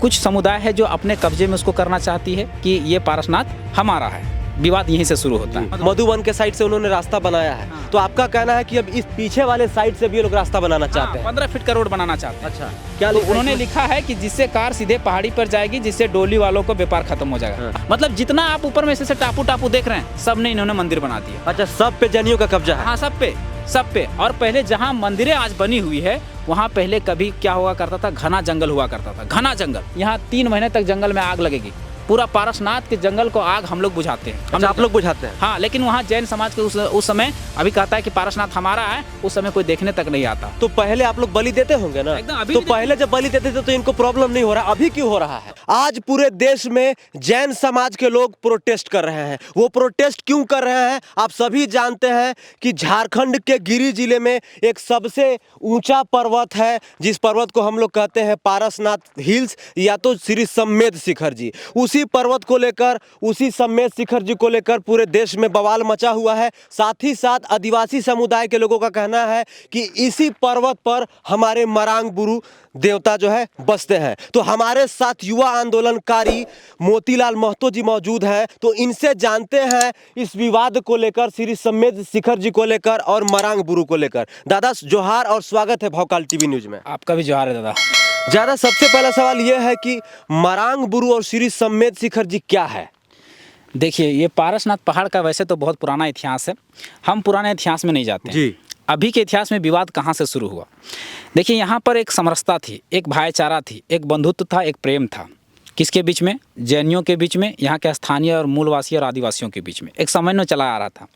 कुछ समुदाय है जो अपने कब्जे में उसको करना चाहती है कि ये पारसनाथ हमारा है। विवाद यहीं से शुरू होता है। मधुबन के साइड से उन्होंने रास्ता बनाया है, तो आपका कहना है कि अब इस पीछे वाले साइड से भी ये लोग रास्ता बनाना चाहते हैं। 15 फीट का रोड बनाना चाहते हैं। अच्छा, क्या तो लिखा है उन्होंने इसमें? लिखा है कि जिससे कार सीधे पहाड़ी पर जाएगी, जिससे डोली वालों को व्यापार खत्म हो जाएगा। मतलब जितना आप ऊपर में से टापू टापू देख रहे हैं, सब ने इन्होंने मंदिर बना दिया। अच्छा, सब पे जैनियों का कब्जा है। हाँ, सब पे। और पहले जहाँ मंदिरें आज बनी हुई है, वहाँ पहले कभी क्या हुआ करता था, घना जंगल हुआ करता था, घना जंगल। यहाँ 3 महीने तक जंगल में आग लगेगी। पूरा पारसनाथ के जंगल को आग हम लोग बुझाते हैं। अच्छा, आप लोग बुझाते हैं? हाँ, लेकिन वहाँ जैन समाज के उस समय अभी कहता है कि पारसनाथ हमारा है, उस समय कोई देखने तक नहीं आता। तो पहले आप लोग बलि देते होंगे ना? एकदम, अभी तो भी देते पहले जब बलि देते थे तो इनको प्रॉब्लम नहीं हो रहा, अभी क्यों हो रहा है? आज पूरे देश में जैन समाज के लोग प्रोटेस्ट कर रहे हैं। वो प्रोटेस्ट क्यों कर रहे हैं आप सभी जानते हैं कि झारखंड के गिरी जिले में एक सबसे ऊंचा पर्वत है, जिस पर्वत को हम लोग कहते हैं पारसनाथ हिल्स या तो श्री सम्मेद शिखर जी। उसी पर्वत को लेकर, उसी सम्मेद शिखर जी को लेकर पूरे देश में बवाल मचा हुआ है। साथ ही साथ आदिवासी समुदाय के लोगों का कहना है कि इसी पर्वत पर हमारे मरांग बुरु देवता जो है बसते हैं। तो हमारे साथ युवा आंदोलनकारी मोतीलाल महतो जी मौजूद हैं, तो इनसे जानते हैं इस विवाद को लेकर, श्री सम्मेद शिखर जी को लेकर और मरांग बुरु को लेकर। दादा जोहार और स्वागत है भौकाल टीवी न्यूज में। आपका भी जोहार है दादा। ज़्यादा सबसे पहला सवाल यह है कि मरांग बुरु और श्री सम्मेद शिखर जी क्या है? देखिए, ये पारसनाथ पहाड़ का वैसे तो बहुत पुराना इतिहास है। हम पुराने इतिहास में नहीं जाते हैं। जी। अभी के इतिहास में विवाद कहाँ से शुरू हुआ? देखिए, यहाँ पर एक समरसता थी, एक भाईचारा थी, एक बंधुत्व था, एक प्रेम था। किसके बीच में? जैनियों के बीच में, यहाँ के स्थानीय और मूलवासी और आदिवासियों के बीच में एक समन्वय चला आ रहा था।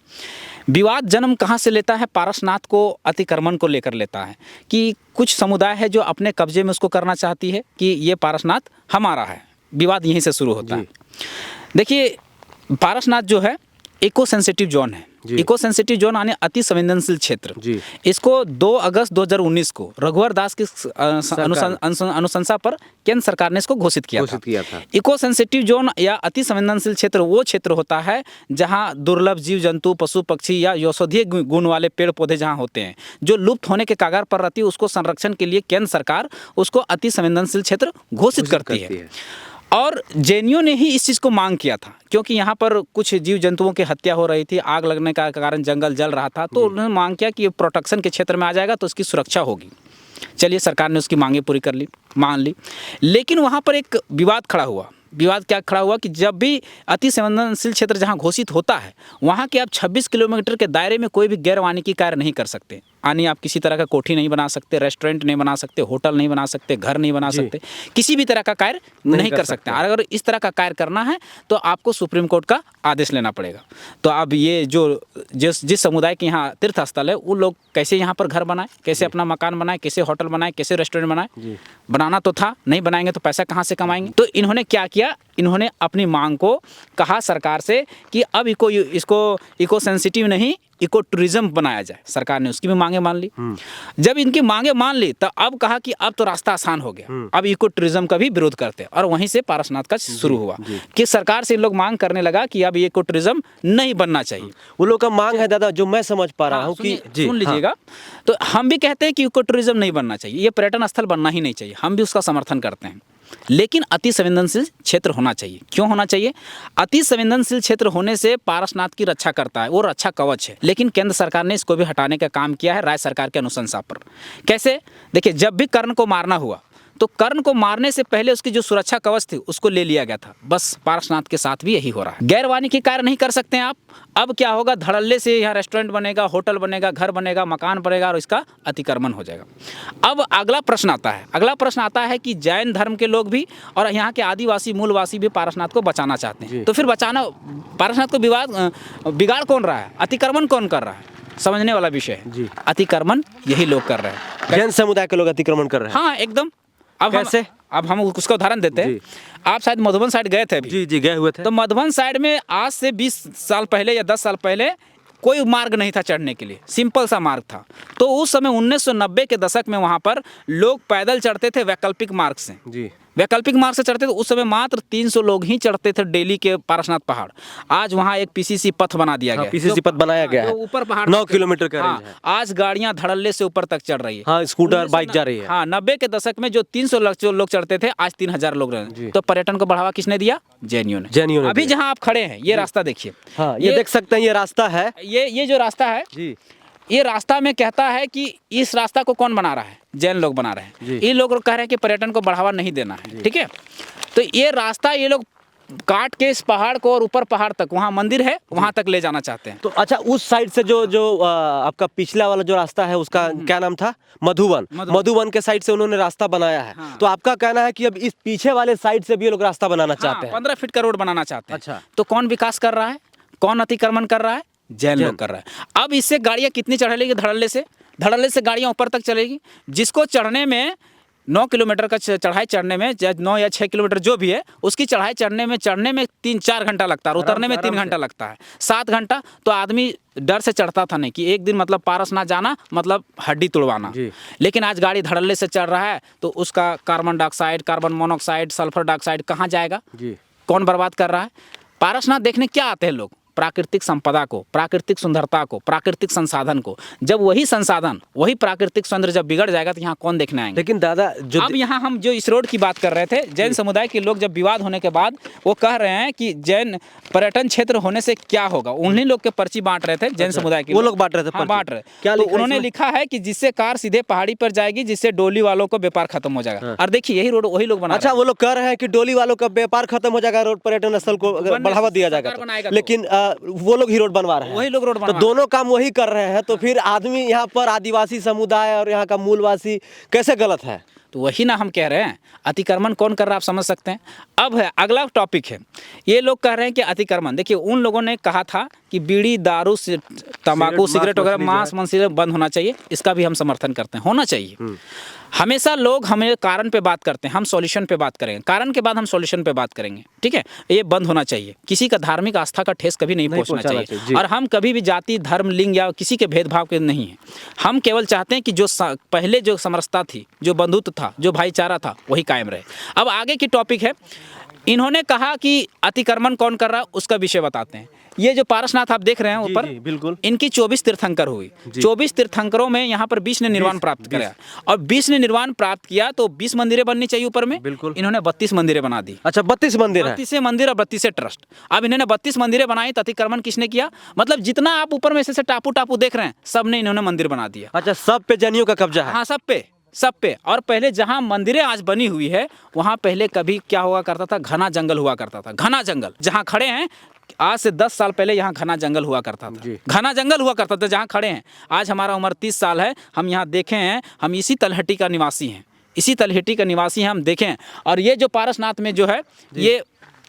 विवाद जन्म कहाँ से लेता है? पारसनाथ को अतिक्रमण को लेकर लेता है कि कुछ समुदाय है जो अपने कब्जे में उसको करना चाहती है कि ये पारसनाथ हमारा है। विवाद यहीं से शुरू होता है। देखिए, पारसनाथ जो है इको सेंसिटिव जोन है। इको सेंसिटिव जोन यानी अति संवेदनशील क्षेत्र। इसको 2 अगस्त 2019 को रघुवर दास की अनुशंसा पर केंद्र सरकार ने इसको घोषित किया था। इको सेंसिटिव जोन या अति संवेदनशील क्षेत्र वो क्षेत्र होता है जहां दुर्लभ जीव जंतु, पशु पक्षी या औषधीय गुण वाले पेड़ पौधे जहां होते हैं, जो लुप्त होने के कगार पर रहती है, उसको संरक्षण के लिए केंद्र सरकार उसको अति संवेदनशील क्षेत्र घोषित करती है। और जैनियों ने ही इस चीज़ को मांग किया था, क्योंकि यहाँ पर कुछ जीव जंतुओं की हत्या हो रही थी, आग लगने का कारण जंगल जल रहा था, तो उन्होंने मांग किया कि ये प्रोटेक्शन के क्षेत्र में आ जाएगा तो इसकी सुरक्षा होगी। चलिए, सरकार ने उसकी मांगें पूरी कर ली, मान ली। लेकिन वहाँ पर एक विवाद खड़ा हुआ। विवाद क्या खड़ा हुआ कि जब भी अति संवेदनशील क्षेत्र जहाँ घोषित होता है, वहाँ के आप 26 किलोमीटर के दायरे में कोई भी गैर वानिकी कार्य नहीं कर सकते। यानी आप किसी तरह का कोठी नहीं बना सकते, रेस्टोरेंट नहीं बना सकते, होटल नहीं बना सकते, घर नहीं बना सकते, किसी भी तरह का कार्य नहीं कर सकते। और अगर इस तरह का कार्य करना है तो आपको सुप्रीम कोर्ट का आदेश लेना पड़ेगा। तो अब ये जिस समुदाय के यहाँ तीर्थ स्थल है, वो लोग कैसे यहाँ पर घर बनाए, कैसे अपना मकान बनाए, कैसे होटल बनाए, कैसे रेस्टोरेंट बनाए? बनाना तो था, नहीं बनाएंगे तो पैसा कहाँ से कमाएंगे? तो इन्होंने क्या किया, इन्होंने अपनी मांग को कहा सरकार से कि अब इसको इको सेंसिटिव नहीं, इको टूरिज्म बनाया जाए। सरकार ने उसकी भी मांगे मान ली। जब इनकी मांगे मान ली तो अब कहा कि अब तो रास्ता आसान हो गया, अब इको टूरिज्म का भी विरोध करते हैं। और वहीं से पारसनाथ का शुरू हुआ कि सरकार से इन लोग मांग करने लगा कि अब इको टूरिज्म नहीं बनना चाहिए। वो लोग का मांग है दादा, जो मैं समझ पा रहा हूँ कि सुन लीजिएगा। तो हम भी कहते हैं कि इको टूरिज्म नहीं बनना चाहिए, ये पर्यटन स्थल बनना ही नहीं चाहिए, हम भी उसका समर्थन करते हैं। लेकिन अति संवेदनशील क्षेत्र होना चाहिए। क्यों होना चाहिए? अति संवेदनशील क्षेत्र होने से पारसनाथ की रक्षा करता है, वो रक्षा कवच है। लेकिन केंद्र सरकार ने इसको भी हटाने का काम किया है राज्य सरकार के अनुशंसा पर। कैसे? देखिए, जब भी कर्ण को मारना हुआ तो कर्ण को मारने से पहले उसकी जो सुरक्षा कवच थी उसको ले लिया गया था। बस पारसनाथ के साथ भी यही हो रहा है। गैर वानिकी कार्य नहीं कर सकते हैं आप। अब क्या होगा, धड़ल्ले से यहाँ रेस्टोरेंट बनेगा, होटल बनेगा, घर बनेगा, मकान बनेगा और इसका अतिक्रमण हो जाएगा। अब अगला प्रश्न आता है कि जैन धर्म के लोग भी और यहाँ के आदिवासी मूलवासी भी पारसनाथ को बचाना चाहते हैं। तो फिर बचाना, पारसनाथ को बिगाड़ कौन रहा है, अतिक्रमण कौन कर रहा है? समझने वाला विषय है। अतिक्रमण यही लोग कर रहे हैं, जैन समुदाय के लोग अतिक्रमण कर रहे हैं। हाँ, एकदम। अब कैसे? अब हम उसका उदाहरण देते हैं। आप शायद मधुबन साइड गए थे अभी। जी गए हुए थे। तो मधुबन साइड में आज से 20 साल पहले या 10 साल पहले कोई मार्ग नहीं था चढ़ने के लिए, सिंपल सा मार्ग था। तो उस समय 1990 के दशक में वहाँ पर लोग पैदल चढ़ते थे वैकल्पिक मार्ग से। वैकल्पिक मार्ग से चढ़ते थे उस समय मात्र 300 लोग ही चढ़ते थे डेली के पारसनाथ पहाड़। आज वहाँ एक पीसीसी पथ बना दिया गया है। पीसीसी पथ बनाया गया है, ऊपर पहाड़ 9 किलोमीटर का हाँ, रेंज है। आज गाड़ियां धड़ल्ले से ऊपर तक चढ़ रही है। हाँ, स्कूटर बाइक जा रही है। हाँ, 90 के दशक में जो 300 लोग चढ़ते थे आज 3000 लोग रहे। तो पर्यटन को बढ़ावा किसने दिया? जेएनयू ने। अभी जहाँ आप खड़े हैं ये रास्ता देखिए। हाँ, ये देख सकते हैं, ये रास्ता है। ये जो रास्ता है जी, ये रास्ता में कहता है कि इस रास्ता को कौन बना रहा है? जैन लोग बना रहे हैं। ये लोग कह रहे हैं कि पर्यटन को बढ़ावा नहीं देना है, ठीक है। तो ये रास्ता ये लोग काट के इस पहाड़ को और ऊपर पहाड़ तक वहाँ मंदिर है वहाँ तक ले जाना चाहते हैं। तो अच्छा, उस साइड से जो आपका पिछला वाला जो रास्ता है उसका क्या नाम था? मधुबन के साइड से उन्होंने रास्ता बनाया है। हाँ। तो आपका कहना है कि अब इस पीछे वाले साइड से भी ये लोग रास्ता बनाना चाहते हैं? 15 फीट का रोड बनाना चाहते हैं। अच्छा। तो कौन विकास कर रहा है? कौन अतिक्रमण कर रहा है? जैन लोग कर रहा है। अब इससे गाड़ियाँ कितनी चढ़ेगी? धड़ल्ले से गाड़ियाँ ऊपर तक चलेगी, जिसको चढ़ने में 9 किलोमीटर का चढ़ाई चढ़ने में 9 या 6 किलोमीटर जो भी है उसकी चढ़ाई चढ़ने में 3-4 घंटा लगता है और उतरने में 3 घंटा लगता है, 7 घंटा। तो आदमी डर से चढ़ता था नहीं कि एक दिन मतलब पारसनाथ जाना मतलब हड्डी तोड़वाना। लेकिन आज गाड़ी धड़ल्ले से चढ़ रहा है तो उसका carbon dioxide, carbon monoxide, sulphur dioxide कहाँ जाएगा? कौन बर्बाद कर रहा है? पारसनाथ देखने क्या आते हैं लोग? प्राकृतिक संपदा को, प्राकृतिक सुंदरता को, प्राकृतिक संसाधन को। जब वही संसाधन, वही प्राकृतिक सौंदर्य जब बिगड़ जाएगा तो यहाँ कौन देखने आएंगे? लेकिन दादा जो अब यहाँ हम जो इस रोड की बात कर रहे थे, जैन समुदाय के लोग जब विवाद होने के बाद वो कह रहे हैं कि जैन पर्यटन क्षेत्र होने से क्या होगा। उन्हीं लोग के पर्ची बांट रहे थे जैन समुदाय के, वो लोग बांट रहे थे। हाँ, बांट रहे। क्या तो उन्होंने लिखा है कि जिससे कार सीधे पहाड़ी पर जाएगी, जिससे डोली वालों को व्यापार खत्म हो जाएगा। और देखिए यही रोड वही लोग बना। अच्छा, वो लोग कह रहे हैं कि डोली वालों का व्यापार खत्म हो जाएगा, रोड पर्यटन स्थल को बढ़ावा दिया जाएगा। लेकिन वो लोग ही रोड बनवा रहे हैं। वही लोग रोड तो दोनों काम वही कर रहे हैं। तो फिर आदमी यहाँ पर आदिवासी समुदाय और यहाँ का मूलवासी कैसे गलत है? तो वही ना हम कह रहे हैं, अतिक्रमण कौन कर रहा है आप समझ सकते हैं। अब है अगला टॉपिक है, ये लोग कह रहे हैं कि अतिक्रमण। देखिए उन लोगों ने कहा था कि बीड़ी, दारू, तंबाकू, सिगरेट वगैरह, मांस मछली बंद होना चाहिए। इसका भी हम समर्थन करते हैं, होना चाहिए। हमेशा लोग हमें कारण पे बात करते हैं, हम सॉल्यूशन पे बात करेंगे, कारण के बाद हम सॉल्यूशन पे बात करेंगे, ठीक है। ये बंद होना चाहिए। किसी का धार्मिक आस्था का ठेस कभी नहीं पहुंचना चाहिए। और हम कभी भी जाति, धर्म, लिंग या किसी के भेदभाव के नहीं है। हम केवल चाहते हैं कि जो पहले जो समरसता थी, जो बंधुत्व था, जो भाईचारा था, वही कायम रहे। अब आगे की टॉपिक है, इन्होंने कहा कि अतिक्रमण कौन कर रहा है उसका विषय बताते हैं। ये जो पारसनाथ आप देख रहे हैं ऊपर, बिल्कुल, इनकी 24 तीर्थंकर हुई। 24 तीर्थंकरों में यहाँ पर 20 ने निर्वाण प्राप्त किया और 20 ने निर्वाण प्राप्त किया तो 20 मंदिरें बननी चाहिए ऊपर में। बिल्कुल, इन्होंने 32 मंदिरें बना दी। अच्छा, 32 मंदिर है। 32 मंदिर और 32 ट्रस्ट। अब इन्होंने 32 मंदिरें बनाई तो अतिक्रमण किसने किया? मतलब जितना आप ऊपर में से टापू देख रहे हैं सब ने इन्होंने मंदिर बना दिया। अच्छा, सब पे जैनियों का कब्जा है? हाँ, सब पे। और पहले जहाँ मंदिरें आज बनी हुई है वहाँ पहले कभी क्या हुआ करता था? घना जंगल हुआ करता था। घना जंगल जहाँ खड़े हैं, आज से 10 साल पहले यहाँ घना जंगल हुआ करता था। घना जंगल हुआ करता था जहाँ खड़े हैं। आज हमारा उम्र 30 साल है, हम यहाँ देखे हैं, हम इसी तलहटी का निवासी हैं, इसी तलहटी का निवासी हैं, हम देखें। और ये जो पारसनाथ में जो है, ये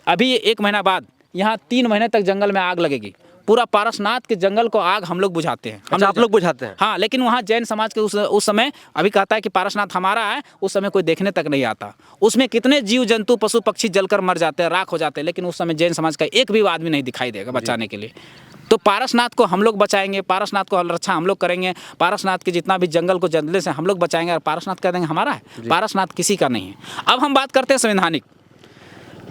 अभी 1 महीना बाद यहाँ 3 महीने तक जंगल में आग लगेगी। पूरा पारसनाथ के जंगल को आग हम लोग बुझाते हैं। अच्छा, आप लोग बुझाते हैं? हाँ, लेकिन वहाँ जैन समाज के उस समय अभी कहता है कि पारसनाथ हमारा है, उस समय कोई देखने तक नहीं आता। उसमें कितने जीव जंतु, पशु पक्षी जलकर मर जाते हैं, राख हो जाते हैं, लेकिन उस समय जैन समाज का एक भी आदमी नहीं दिखाई देगा बचाने के लिए। तो पारसनाथ को हम लोग बचाएंगे, पारसनाथ को रक्षा हम लोग करेंगे, पारसनाथ के जितना भी जंगल को जंगले से हम लोग बचाएंगे और पारसनाथ कह देंगे हमारा है। पारसनाथ किसी का नहीं है। अब हम बात करते हैं संवैधानिक।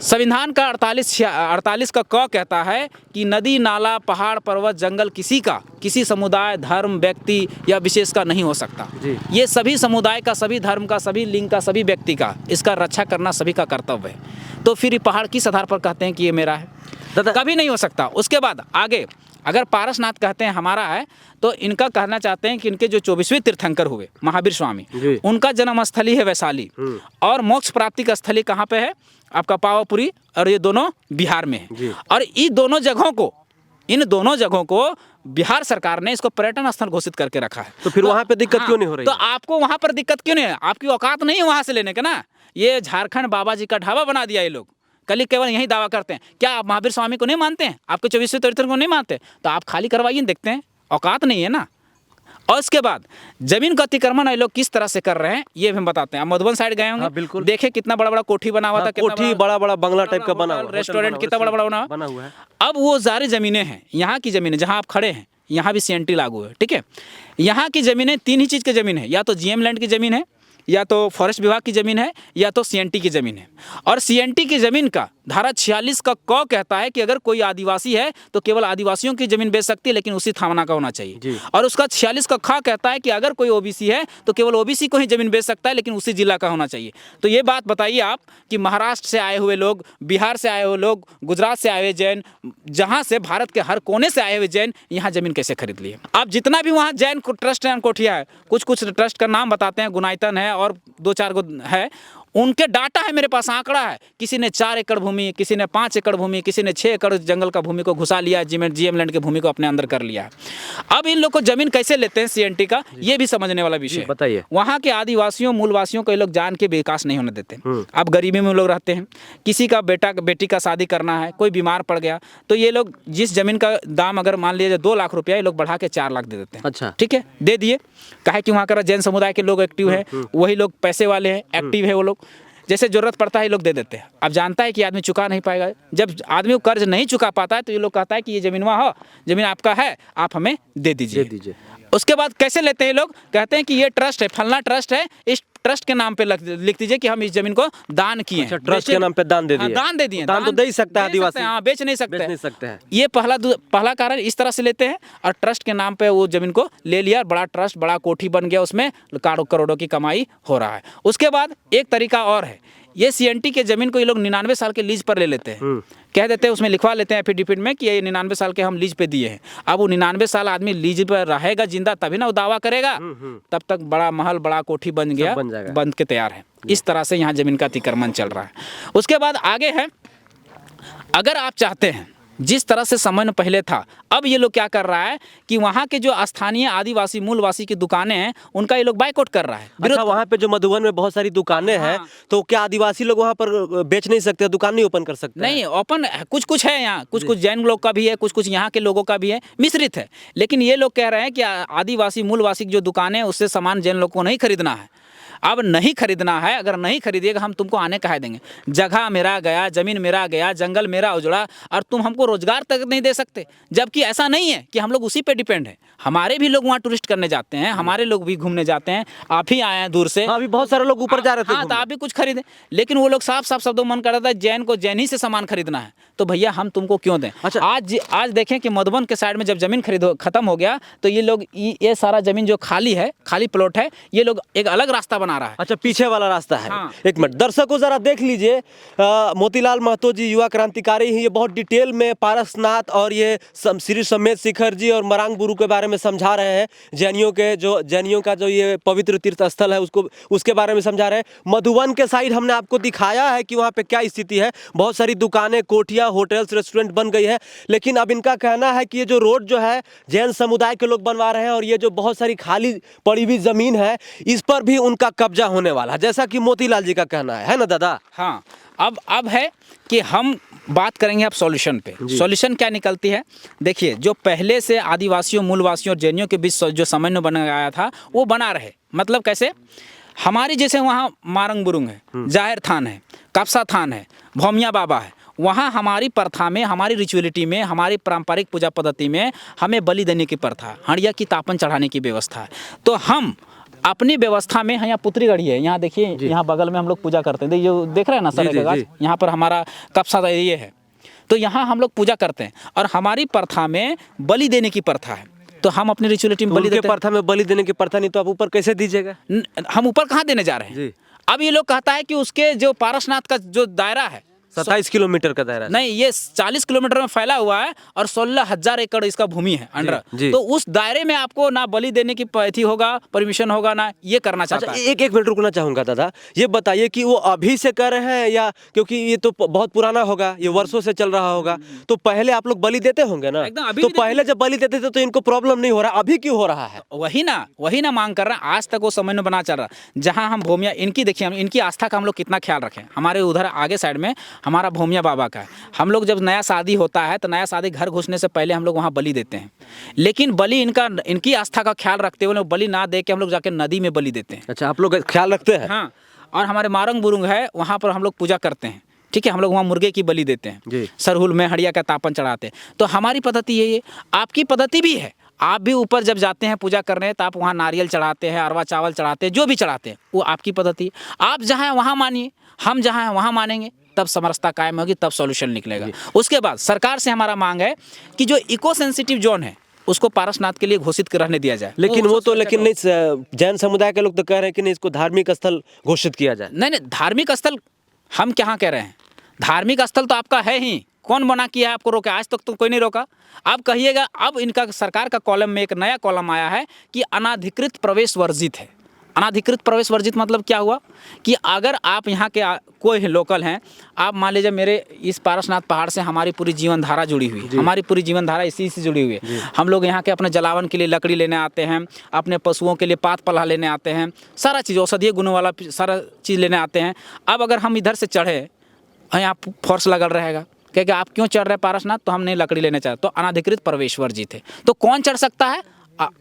संविधान का 48 का क कहता है कि नदी, नाला, पहाड़, पर्वत, जंगल किसी समुदाय, धर्म, व्यक्ति या विशेष का नहीं हो सकता। ये सभी समुदाय का, सभी धर्म का, सभी लिंग का, सभी व्यक्ति का, इसका रक्षा करना सभी का कर्तव्य है। तो फिर ये पहाड़ किस आधार पर कहते हैं कि ये मेरा है? कभी नहीं हो सकता। उसके बाद आगे अगर पारसनाथ कहते हैं हमारा है तो इनका कहना चाहते हैं कि इनके जो 24वें तीर्थंकर हुए महावीर स्वामी, उनका जन्म स्थली है वैशाली और मोक्ष प्राप्ति का स्थली कहाँ पे है? आपका पावापुरी, और ये दोनों बिहार में है। और इन दोनों जगहों को बिहार सरकार ने इसको पर्यटन स्थल घोषित करके रखा है। तो फिर वहाँ पे दिक्कत क्यों नहीं हो रही? तो आपको वहाँ पर दिक्कत क्यों नहीं है? आपकी औकात नहीं है वहाँ से लेने का ना। ये झारखंड बाबा जी का ढाबा बना दिया ये लोग, कल केवल यही दावा करते हैं। क्या आप महावीर स्वामी को नहीं मानते हैं? आपके 24वें तीर्थंकर को नहीं मानते? तो आप खाली करवाइए, देखते हैं। औकात नहीं है ना। और उसके बाद जमीन का अतिक्रमण ये लोग किस तरह से कर रहे हैं ये भी हम बताते हैं। आप मधुबन साइड गए होंगे, बिल्कुल, देखे कितना बड़ा बड़ा कोठी बना हुआ था, कोठी बड़ा बड़ा बंगला टाइप का बना हुआ, रेस्टोरेंट कितना बड़ा बड़ा बना हुआ है। अब वो सारी जमीनें हैं, यहाँ की जमीनें जहाँ आप खड़े हैं, यहाँ भी CNT लागू है, ठीक है। यहाँ की जमीनें 3 ही चीज़ की जमीन है, या तो GM लैंड की जमीन है, या तो फॉरेस्ट विभाग की ज़मीन है या तो सीएनटी की ज़मीन है। और सीएनटी की ज़मीन का धारा 46 का क कहता है कि अगर कोई आदिवासी है तो केवल आदिवासियों की ज़मीन बेच सकती है, लेकिन उसी थाना का होना चाहिए। और उसका 46 का ख कहता है कि अगर कोई ओबीसी है तो केवल ओबीसी को ही ज़मीन बेच सकता है, लेकिन उसी जिला का होना चाहिए। तो ये बात बताइए आप कि महाराष्ट्र से आए हुए लोग, बिहार से आए हुए लोग, गुजरात से आए हुए जैन, जहाँ से भारत के हर कोने से आए हुए जैन यहाँ ज़मीन कैसे खरीद लिए? आप जितना भी वहाँ जैन ट्रस्ट है, कोठिया है, कुछ ट्रस्ट का नाम बताते हैं, गुनाइतन है और 2-4 गो है, उनके डाटा है मेरे पास, आंकड़ा है। किसी ने 4 एकड़ भूमि, किसी ने 5 एकड़ भूमि, किसी ने 6 एकड़ जंगल का भूमि को घुसा लिया, जीएम लैंड की भूमि को अपने अंदर कर लिया। अब इन लोग को जमीन कैसे लेते हैं सीएनटी का, ये भी समझने वाला विषय है। बताइए। वहाँ के आदिवासियों, मूलवासियों को ये लोग जान के विकास नहीं होने देते। अब गरीबी में लोग रहते हैं, किसी का बेटी का शादी करना है, कोई बीमार पड़ गया, तो ये लोग जिस जमीन का दाम अगर मान लीजिए 2 लाख रुपया, ये लोग बढ़ा के 4 लाख दे देते हैं। अच्छा, ठीक है, दे दिए। काहे कि वहाँ का जैन समुदाय के लोग एक्टिव है, वही लोग पैसे वाले हैं, एक्टिव है वो लोग, जैसे जरूरत पड़ता है ये लोग दे देते हैं। अब जानता है कि आदमी चुका नहीं पाएगा, जब आदमी को कर्ज नहीं चुका पाता है तो ये लोग कहता है कि ये ज़मीन वहाँ हो, ज़मीन आपका है, आप हमें दे दीजिए। उसके बाद कैसे लेते हैं लोग? कहते हैं कि ये ट्रस्ट है, फलना ट्रस्ट है, इस ट्रस्ट के नाम पे लिख दीजिए कि हम इस जमीन को दान किए हैं। ट्रस्ट के नाम पे दान दे दिए। दान दे दिए। दान तो दे ही सकता है आदिवासी। हाँ, बेच नहीं सकते हैं। ये पहला कारण इस तरह से लेते हैं, और ट्रस्ट के नाम पे वो जमीन को ले लिया, बड़ा ट्रस्ट, बड़ा कोठी बन गया, उसमें करोड़ों की कमाई हो रहा है। उसके बाद एक तरीका और है, ये सीएनटी के जमीन को ये लोग 99 साल के लीज पर ले लेते हैं। कह देते हैं, उसमें लिखवा लेते हैं एफिडेविट में कि ये 99 साल के हम लीज पे दिए हैं। अब वो 99 साल आदमी लीज पर रहेगा जिंदा, तभी ना वो दावा करेगा। तब तक बड़ा महल, बड़ा कोठी बन गया, बन के तैयार है। इस तरह से यहाँ जमीन का अतिक्रमण चल रहा है। उसके बाद आगे है, अगर आप चाहते हैं जिस तरह से समय में पहले था, अब ये लोग क्या कर रहा है कि वहाँ के जो स्थानीय आदिवासी मूलवासी की दुकानें हैं उनका ये लोग बाइकआउट कर रहा है। अच्छा, वहाँ पे जो मधुबन में बहुत सारी दुकानें हैं, तो क्या आदिवासी लोग वहाँ पर बेच नहीं सकते, दुकान नहीं ओपन कर सकते? नहीं, ओपन कुछ है यहाँ, कुछ जैन लोग का भी है, कुछ यहाँ के लोगों का भी है, मिश्रित है। लेकिन ये लोग कह रहे हैं कि आदिवासी मूलवासी की जो दुकानें, उससे सामान जैन लोग को नहीं खरीदना है। अब नहीं खरीदना है, अगर नहीं खरीदिएगा हम तुमको आने कहा देंगे। जगह मेरा गया, ज़मीन मेरा गया, जंगल मेरा उजड़ा, और तुम हमको रोजगार तक नहीं दे सकते। जबकि ऐसा नहीं है कि हम लोग उसी पे डिपेंड हैं, हमारे भी लोग वहाँ टूरिस्ट करने जाते हैं, हमारे लोग भी घूमने जाते हैं। आप ही आए हैं दूर से। अभी बहुत सारे लोग ऊपर जा रहे थे। हाँ, तो आप भी कुछ खरीदें। लेकिन वो लोग साफ शब्दों मन कर रहा था जैन को जैन ही से सामान खरीदना है, तो भैया हम तुमको क्यों दें? अच्छा, आज देखें कि मधुबन के साइड में जब जमीन खत्म हो गया, तो ये लोग ये सारा जमीन जो खाली है, खाली प्लॉट है, ये लोग एक अलग रास्ता बना रहा है। अच्छा, पीछे वाला रास्ता है। हाँ। एक मिनट दर्शकों, जरा देख लीजिए, मोतीलाल महतो जी युवा क्रांतिकारी ही, ये बहुत डिटेल में पारसनाथ और ये श्री समेत शिखर जी और मरांग गुरु के बारे में समझा रहे हैं। जैनियों का जो ये पवित्र तीर्थ स्थल है उसके बारे में समझा रहे हैं। मधुबन के साइड हमने आपको दिखाया है कि वहाँ पे क्या स्थिति है। बहुत सारी दुकानें, कोठियाँ, होटल्स, रेस्टोरेंट बन गई है। लेकिन अब इनका कहना है कि ये जो रोड जो है जैन समुदाय के लोग बनवा रहे हैं, और ये जो बहुत सारी खाली पड़ी हुई जमीन है, इस पर भी उनका कब्जा होने वाला है, जैसा कि मोतीलाल जी का कहना है ना दादा? हाँ, अब है कि हम बात करेंगे अब सॉल्यूशन पे। सॉल्यूशन क्या निकलती है? देखिए, जो पहले से आदिवासियों, मूलवासियों और जैनियों के बीच जो समन्वय बना गया था, वो बना रहे। मतलब कैसे? हमारी जैसे वहाँ मारंग बुरुंग है, जाहिर थान है, कपसा थान है, भौमिया बाबा है, वहाँ हमारी प्रथा में, हमारी रिचुअलिटी में, हमारी पारंपरिक पूजा पद्धति में हमें बलि देने की प्रथा, हंडिया की तापन चढ़ाने की व्यवस्था है। तो हम अपनी व्यवस्था में, यहाँ पुत्री गढ़ी है, यहाँ देखिए, यहाँ बगल में हम लोग पूजा करते हैं। ये देख रहे हैं ना सर का गाछ, यहाँ पर हमारा कपसा ये है, तो यहाँ हम लोग पूजा करते हैं। और हमारी प्रथा में बलि देने की प्रथा है, तो हम अपनी रिचुअलिटी में बलि देते हैं। प्रथा में बलि देने की प्रथा नहीं, तो आप ऊपर कैसे दीजिएगा? हम ऊपर कहाँ देने जा रहे हैं? अब ये लोग कहता है कि उसके जो पारसनाथ का जो दायरा है, 27 किलोमीटर का दायरा नहीं, ये 40 किलोमीटर में फैला हुआ है और 16,000 एकड़ इसका भूमि है अंडर। तो उस दायरे में आपको ना बलि देने की पैथी होगा, परमिशन होगा, ना ये करना चाहता है। एक मिनट रुकना चाहूंगा दादा, ये बताइए कि वो अभी से कर रहे हैं, या क्योंकि ये तो बहुत पुराना होगा, ये वर्षों से चल रहा होगा, तो पहले आप लोग बलि देते होंगे ना? तो पहले जब बलि देते थे तो इनको प्रॉब्लम नहीं हो रहा, अभी क्यों हो रहा है? वही ना मांग कर रहा है। आज तक वो समय में बना चल रहा, जहाँ हम भूमिया, इनकी देखिए, हम इनकी आस्था का हम लोग कितना ख्याल रखें। हमारे उधर आगे साइड में हमारा भूमिया बाबा का है। हम लोग जब नया शादी होता है तो नया शादी घर घुसने से पहले हम लोग वहाँ बलि देते हैं। लेकिन बलि इनकी आस्था का ख्याल रखते हुए बलि ना दे के हम लोग जाके नदी में बलि देते हैं। अच्छा, आप लोग ख्याल रखते हैं? हाँ, और हमारे मारंग बुरुंग है, वहाँ पर हम लोग पूजा करते हैं। ठीक है, हम लोग वहाँ मुर्गे की बलि देते हैं, सरहुल में हड़िया का तापन चढ़ाते हैं। तो हमारी पद्धति यही है, आपकी पद्धति भी है, आप भी ऊपर जब जाते हैं पूजा करने तो आप वहाँ नारियल चढ़ाते हैं, अरवा चावल चढ़ाते हैं, जो भी चढ़ाते हैं वो आपकी पद्धति है। आप जहाँ हैं वहाँ मानिए, हम जहाँ हैं वहाँ मानेंगे, तब समरसता कायम होगी, तब सॉल्यूशन निकलेगा। उसके बाद सरकार से हमारा मांग है कि जो इको सेंसिटिव जोन है उसको पारसनाथ के लिए घोषित रहने दिया जाए। लेकिन वो तो लेकिन नहीं, जैन समुदाय के लोग तो कह रहे हैं कि नहीं, इसको धार्मिक स्थल घोषित किया जाए। नहीं नहीं, धार्मिक स्थल हम क्या कह रहे हैं, धार्मिक स्थल तो आपका है ही, कौन मना किया है आपको रोका? आज तक तो कोई नहीं रोका। अब कहिएगा, अब इनका सरकार का कॉलम में एक नया कॉलम आया है कि अनाधिकृत प्रवेश वर्जित है। अनाधिकृत प्रवेश वर्जित मतलब क्या हुआ कि अगर आप यहाँ के कोई लोकल हैं, आप मान लीजिए मेरे इस पारसनाथ पहाड़ से हमारी पूरी जीवन धारा जुड़ी हुई है, हमारी पूरी जीवन धारा इसी से जुड़ी हुई है। हम लोग यहाँ के अपने जलावन के लिए लकड़ी लेने आते हैं, अपने पशुओं के लिए पात पलाह लेने आते हैं, सारा चीज़ औषधीय गुणों वाला सारा चीज़ लेने आते हैं। अब अगर हम इधर से चढ़े, यहाँ फोर्स लगल रहेगा कि आप क्यों चढ़ रहे हैं पारसनाथ, तो हम नहीं लकड़ी लेने चाहते, तो अनाधिकृत प्रवेश वर्जित है। तो कौन चढ़ सकता है?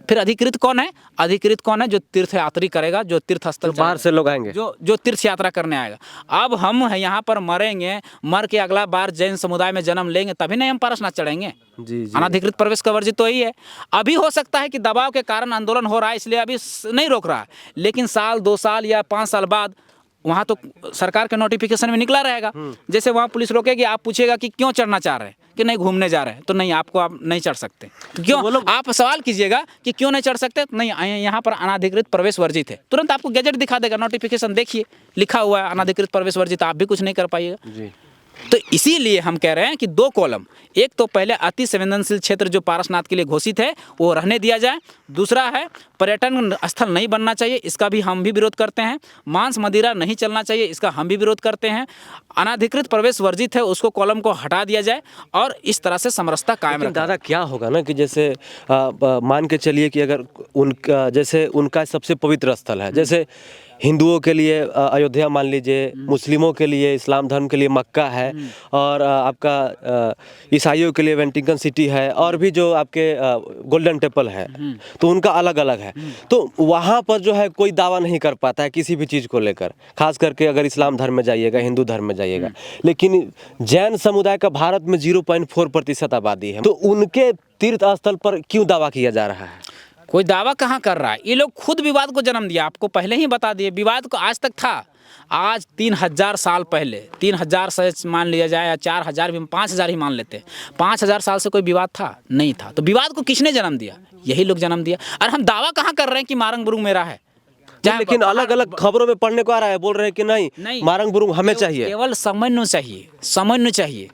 फिर अधिकृत कौन है? अधिकृत कौन है? जो तीर्थ यात्री करेगा, जो तीर्थ स्थल बाहर से लोग आएंगे, जो तीर्थ यात्रा करने आएगा। अब हम यहाँ पर मरेंगे, मर के अगला बार जैन समुदाय में जन्म लेंगे तभी नहीं हम पारसनाथ चढ़ेंगे। जी। अनाधिकृत प्रवेश का वर्जित तो यही है। अभी हो सकता है कि दबाव के कारण आंदोलन हो रहा है इसलिए अभी नहीं रोक रहा है, लेकिन साल 2 साल या 5 साल बाद वहाँ तो सरकार के नोटिफिकेशन में निकला रहेगा। जैसे वहाँ पुलिस रोकेगी, आप पूछेगा कि क्यों चढ़ना चाह रहे हैं, कि नहीं घूमने जा रहे हैं, तो नहीं, आपको आप नहीं चढ़ सकते। क्यों? आप सवाल कीजिएगा कि क्यों नहीं चढ़ सकते, नहीं यहाँ पर अनाधिकृत प्रवेश वर्जित है, तुरंत आपको गैजेट दिखा देगा, नोटिफिकेशन देखिए लिखा हुआ है अनाधिकृत प्रवेश वर्जित, आप भी कुछ नहीं कर पाइएगा। तो इसीलिए हम कह रहे हैं कि 2 कॉलम, एक तो पहले अति संवेदनशील क्षेत्र जो पारसनाथ के लिए घोषित है वो रहने दिया जाए, दूसरा है पर्यटन स्थल नहीं बनना चाहिए, इसका भी हम भी विरोध करते हैं, मांस मदिरा नहीं चलना चाहिए, इसका हम भी विरोध करते हैं, अनाधिकृत प्रवेश वर्जित है उसको कॉलम को हटा दिया जाए और इस तरह से समरसता कायम रखें। दादा क्या होगा ना कि जैसे मान के चलिए कि अगर उनका जैसे उनका सबसे पवित्र स्थल है, जैसे हिंदुओं के लिए अयोध्या मान लीजिए, मुस्लिमों के लिए इस्लाम धर्म के लिए मक्का है, और आपका ईसाइयों के लिए वेटिकन सिटी है, और भी जो आपके गोल्डन टेम्पल है, तो उनका अलग अलग है। तो वहाँ पर जो है कोई दावा नहीं कर पाता है किसी भी चीज़ को लेकर, खास करके अगर इस्लाम धर्म में जाइएगा, हिंदू धर्म में जाइएगा। लेकिन जैन समुदाय का भारत में 0.4% आबादी है, तो उनके तीर्थ स्थल पर क्यों दावा किया जा रहा है? कोई दावा कहाँ कर रहा है, ये लोग खुद विवाद को जन्म दिया। आपको पहले ही बता दिए, विवाद को आज तक था, आज 3000 साल पहले, 3000 से मान लिया जाए या 4000 भी, 5000 ही मान लेते हैं, 5000 साल से कोई विवाद था नहीं था। तो विवाद को किसने जन्म दिया? यही लोग जन्म दिया। और हम दावा कहाँ कर रहे हैं कि मारंग बुरुंग मेरा है, लेकिन अलग अलग खबरों में पढ़ने को आ रहा है, बोल रहे हैं कि नहीं मारंग बुरुंग हमें चाहिए। केवल समझना चाहिए, समझना चाहिए।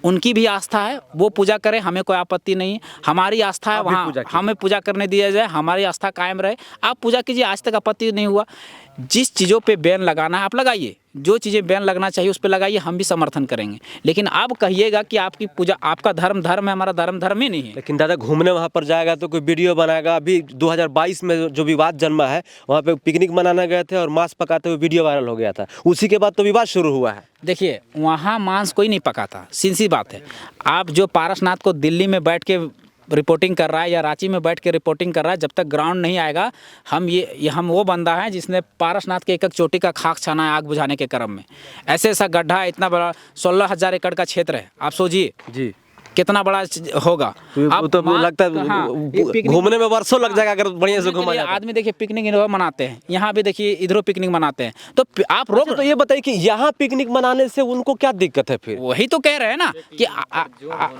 उनकी भी आस्था है, वो पूजा करें, हमें कोई आपत्ति नहीं। हमारी आस्था है, वहाँ हमें पूजा करने दिया जाए, हमारी आस्था कायम रहे, आप पूजा कीजिए, आज तक आपत्ति नहीं हुआ। जिस चीज़ों पे बैन लगाना है आप लगाइए, जो चीज़ें बैन लगना चाहिए उस पे लगाइए, हम भी समर्थन करेंगे। लेकिन आप कहिएगा कि आपकी पूजा, आपका धर्म धर्म है, हमारा धर्म धर्म ही नहीं है। लेकिन दादा घूमने वहाँ पर जाएगा तो कोई वीडियो बनाएगा। अभी 2022 में जो विवाद जन्मा है, वहाँ पे पिकनिक मनाने गए थे और मांस पकाते हुए वीडियो वायरल हो गया था, उसी के बाद तो विवाद शुरू हुआ है। देखिए, वहाँ मांस कोई नहीं पकाता, सीधी बात है। आप जो पारसनाथ को दिल्ली में बैठ के रिपोर्टिंग कर रहा है या रांची में बैठ के रिपोर्टिंग कर रहा है, जब तक ग्राउंड नहीं आएगा, हम वो बंदा है जिसने पारसनाथ के एक चोटी का खाक छाना है आग बुझाने के क्रम में। ऐसा गड्ढा है, इतना बड़ा 16000 एकड़ का क्षेत्र है, आप सोचिए जी कितना बड़ा होगा। अब तो लगता है घूमने में वर्षों लग जाएगा अगर बढ़िया से घूमा जाए। आदमी देखिए पिकनिक इधर मनाते हैं, यहाँ भी देखिए इधरों पिकनिक मनाते हैं, तो आप रोक। तो ये बताइए कि यहाँ पिकनिक मनाने से उनको क्या दिक्कत है? फिर वही तो कह रहे हैं ना कि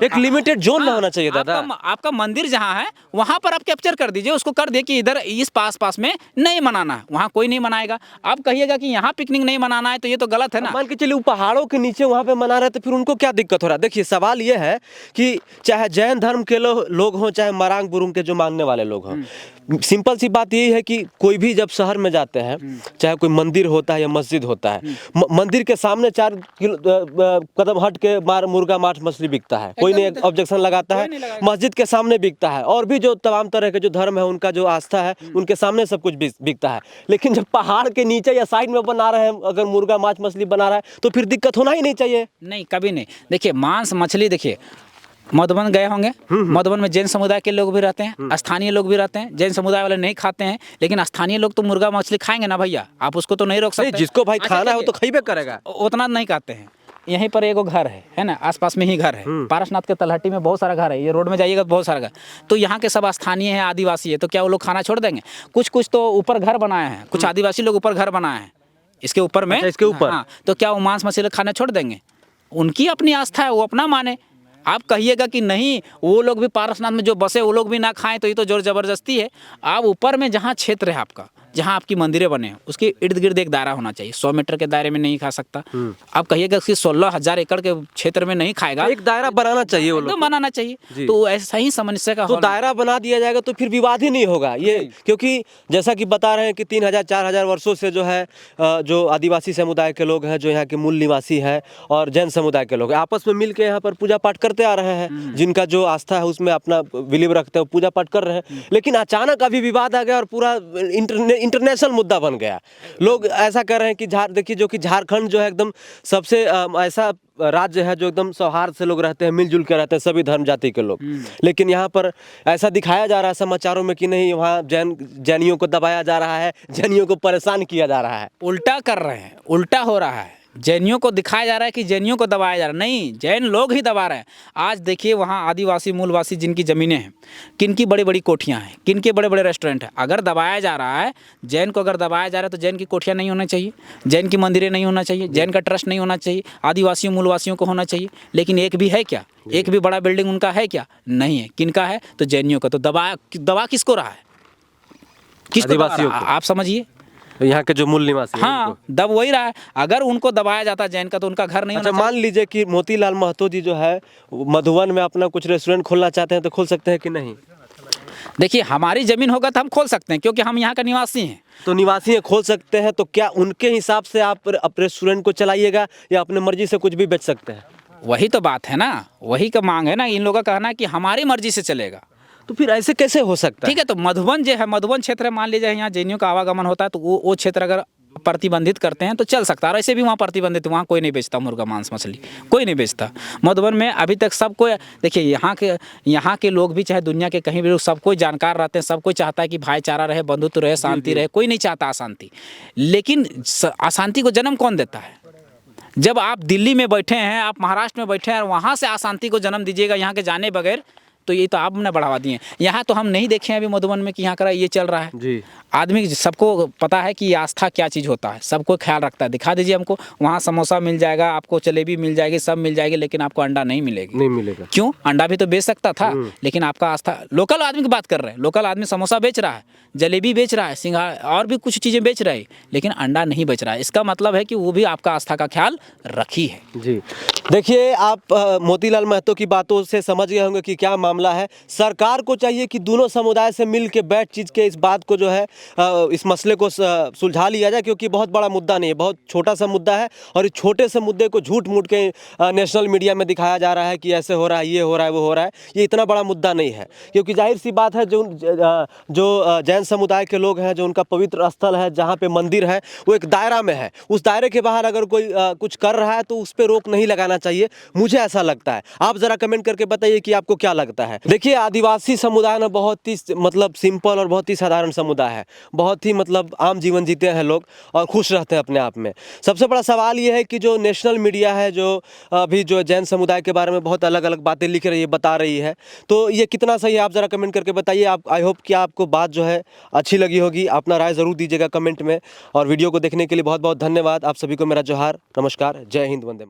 एक लिमिटेड जोन में होना चाहिए दादा। आपका मंदिर जहाँ है वहाँ पर आप कैप्चर कर दीजिए, उसको कर दिए कि इधर इस पास में नहीं मनाना है, वहाँ कोई नहीं मनाएगा। आप कहिएगा कि यहाँ पिकनिक नहीं मनाना है, तो ये तो गलत है ना। मान के चलिए पहाड़ों के नीचे वहाँ पे मना रहे, तो फिर उनको क्या दिक्कत हो रहा है? देखिए सवाल ये है कि चाहे जैन धर्म के लोग हों, चाहे मरांग बुरुंग के जो मानने वाले लोग हों, सिंपल सी बात यही है कि कोई भी जब शहर में जाते हैं, चाहे कोई मंदिर होता है या मस्जिद होता है, मंदिर के सामने 4 कदम हट के मुर्गा मांस मछली बिकता है, कोई नहीं ऑब्जेक्शन लगाता है। मस्जिद के सामने बिकता है, और भी जो तमाम तरह के जो धर्म है, उनका जो आस्था है, उनके सामने सब कुछ बिकता है। लेकिन जब पहाड़ के नीचे या साइड में बना रहे हैं, अगर मुर्गा मांस मछली बना रहा है, तो फिर दिक्कत होना ही नहीं चाहिए। नहीं, कभी नहीं। देखिए मांस मछली, देखिए मधुबन गए होंगे, मधुबन में जैन समुदाय के लोग भी रहते हैं, स्थानीय लोग भी रहते हैं। जैन समुदाय वाले नहीं खाते हैं, लेकिन स्थानीय लोग तो मुर्गा मछली खाएंगे ना भैया, आप उसको तो नहीं रोक सकते। जिसको भाई खाना है वो तो खाइबे करेगा, उतना नहीं खाते हैं। यहीं पर एगो घर है ना, आसपास में ही घर है। पारसनाथ के तलहटी में बहुत सारा घर है, ये रोड में जाइएगा तो बहुत सारा घर। तो यहाँ के सब स्थानीय हैं, आदिवासी है, तो क्या वो लोग खाना छोड़ देंगे? कुछ कुछ तो ऊपर घर बनाए हैं, कुछ आदिवासी लोग ऊपर घर बनाए हैं इसके ऊपर में। अच्छा, इसके ऊपर? हाँ, तो क्या वो मांस मछली खाना छोड़ देंगे? उनकी अपनी आस्था है, वो अपना माने। आप कहिएगा कि नहीं, वो लोग भी पारसनाथ में जो बसे वो लोग भी ना खाएं, तो ये तो जोर जबरदस्ती है। आप ऊपर में जहाँ क्षेत्र है आपका, जहाँ आपकी मंदिरें बने हैं, उसके इर्द गिर्द एक दायरा होना चाहिए। 100 मीटर के दायरे में नहीं खा सकता। आप कहिएगा कि 16,000 एकड़ के क्षेत्र में नहीं खाएगा, एक दायरा बनाना चाहिए वो लोग एकदम बनाना चाहिए। तो ऐसा ही समस्या का तो हल- दायरा बना दिया जाएगा तो फिर विवाद ही नहीं होगा ये, क्योंकि जैसा कि बता रहे हैं कि 3,000-4,000 वर्षों से जो है जो आदिवासी समुदाय के लोग हैं, जो यहाँ के मूल निवासी हैं, और जैन समुदाय के लोग आपस में मिल के यहाँ पर पूजा पाठ करते आ रहे हैं। जिनका जो आस्था है उसमें अपना बिलीव रखते हैं, पूजा पाठ कर रहे हैं। लेकिन अचानक अभी विवाद आ गया और पूरा इंटरनेशनल मुद्दा बन गया। लोग ऐसा कर रहे हैं कि देखिए, जो कि झारखंड जो है एकदम सबसे ऐसा राज्य है जो एकदम सौहार्द से लोग रहते हैं, मिलजुल के रहते हैं, सभी धर्म जाति के लोग। लेकिन यहाँ पर ऐसा दिखाया जा रहा है समाचारों में कि नहीं, वहाँ जैनियों को दबाया जा रहा है, जैनियों को परेशान किया जा रहा है। उल्टा कर रहे हैं, उल्टा हो रहा है। जैनियों को दिखाया जा रहा है कि जैनियों को दबाया जा रहा है, नहीं, जैन लोग ही दबा रहे हैं। आज देखिए वहाँ आदिवासी मूलवासी जिनकी ज़मीनें हैं, किनकी बड़ी बड़ी कोठियाँ हैं, किनके बड़े बड़े रेस्टोरेंट हैं। अगर दबाया जा रहा है जैन को, अगर दबाया जा रहा है तो जैन की कोठियाँ नहीं होना चाहिए, जैन की मंदिरें नहीं होना चाहिए, जैन का ट्रस्ट नहीं होना चाहिए, आदिवासियों मूलवासियों को होना चाहिए। लेकिन एक भी है क्या? एक भी बड़ा बिल्डिंग उनका है क्या? नहीं है। किनका है? तो जैनियों का। तो दबा किसको रहा है? किसको दबा आदिवासियों रहा है? को। आप समझिए। यहाँ के जो मूल निवासी हैं हाँ, उनको। दब वही रहा है। अगर उनको दबाया जाता जैन का, तो उनका घर नहीं अच्छा, होना मान लीजिए कि मोतीलाल महतो जी जो है मधुबन में अपना कुछ रेस्टोरेंट खोलना चाहते हैं, तो खोल सकते हैं कि नहीं? चाहिए। देखिए, हमारी जमीन होगा तो हम खोल सकते हैं, क्योंकि हम यहाँ का निवासी हैं। तो निवासी हैं, खोल सकते हैं। तो क्या उनके हिसाब से आप अपने रेस्टोरेंट को चलाइएगा या अपने मर्जी से कुछ भी बेच सकते हैं? वही तो बात है ना, वही का मांग है ना। इन लोगों का कहना है कि हमारी मर्जी से चलेगा। तो फिर ऐसे कैसे हो सकता है? ठीक है, तो मधुबन जो है, मधुबन क्षेत्र में मान लीजिए यहाँ जैनियों का आवागमन होता है, तो वो क्षेत्र अगर प्रतिबंधित करते हैं तो चल सकता है। और ऐसे भी वहाँ प्रतिबंधित, वहाँ कोई नहीं बेचता मुर्गा मांस मछली, कोई नहीं बेचता। मधुबन में अभी तक सबको, देखिए यहाँ के लोग भी, चाहे दुनिया के कहीं भी लोग, सब कोई जानकार रहते हैं, सब कोई चाहता है कि भाईचारा रहे, बंधुत्व रहे, शांति रहे। कोई नहीं चाहता अशांति। लेकिन अशांति को जन्म कौन देता है? जब आप दिल्ली में बैठे हैं, आप महाराष्ट्र में बैठे हैं, और वहाँ से अशांति को जन्म दीजिएगा यहाँ के जाने बगैर, तो ये तो आपने बढ़ावा दिए। यहाँ तो हम नहीं देखे हैं अभी मधुबन में कि यहाँ का ये चल रहा है जी। आदमी, सबको पता है कि आस्था क्या चीज़ होता है, सबको ख्याल रखता है। दिखा दीजिए हमको, वहाँ समोसा मिल जाएगा आपको, जलेबी मिल जाएगी, सब मिल जाएगी, लेकिन आपको अंडा नहीं मिलेगी। नहीं मिलेगा। क्यों? अंडा भी तो बेच सकता था, लेकिन आपका आस्था। लोकल आदमी की बात कर रहे हैं, लोकल आदमी समोसा बेच रहा है, जलेबी बेच रहा है, सिंघाड़ा और भी कुछ चीज़ें बेच रहे हैं, लेकिन अंडा नहीं बेच रहा है। इसका मतलब है कि वो भी आपका आस्था का ख्याल रखी है। जी, देखिए, आप मोतीलाल महतो की बातों से समझ गए होंगे कि क्या मामला है। सरकार को चाहिए कि दोनों समुदाय से मिल के बैठ चीज के इस बात को जो है इस मसले को सुलझा लिया जाए, क्योंकि बहुत बड़ा मुद्दा नहीं है, बहुत छोटा सा मुद्दा है। और इस छोटे से मुद्दे को झूठ मूठ के नेशनल मीडिया में दिखाया जा रहा है कि ऐसे हो रहा है, ये हो रहा है, वो हो रहा है। ये इतना बड़ा मुद्दा नहीं है, क्योंकि जाहिर सी बात है, जो जैन समुदाय के लोग हैं, जो उनका पवित्र स्थल है, जहाँ पे मंदिर है, वो एक दायरा में है। उस दायरे के बाहर अगर कोई कुछ कर रहा है तो उस पर रोक नहीं लगाना चाहिए, मुझे ऐसा लगता है। आप जरा कमेंट करके बताइए कि आपको क्या लगता है। देखिए, आदिवासी समुदाय ना बहुत ही मतलब सिंपल और बहुत ही साधारण समुदाय है। बहुत ही मतलब आम जीवन जीते हैं लोग और खुश रहते हैं अपने आप में। सबसे बड़ा सवाल ये है कि जो नेशनल मीडिया है, जो अभी जो जैन समुदाय के बारे में बहुत अलग अलग बातें लिख रही है, बता रही है, तो ये कितना सही है, आप जरा कमेंट करके बताइए। आप, आई होप कि आपको बात जो है अच्छी लगी होगी। अपना राय ज़रूर दीजिएगा कमेंट में। और वीडियो को देखने के लिए बहुत बहुत धन्यवाद। आप सभी को मेरा जोहार, नमस्कार, जय हिंद, वंदे मातरम।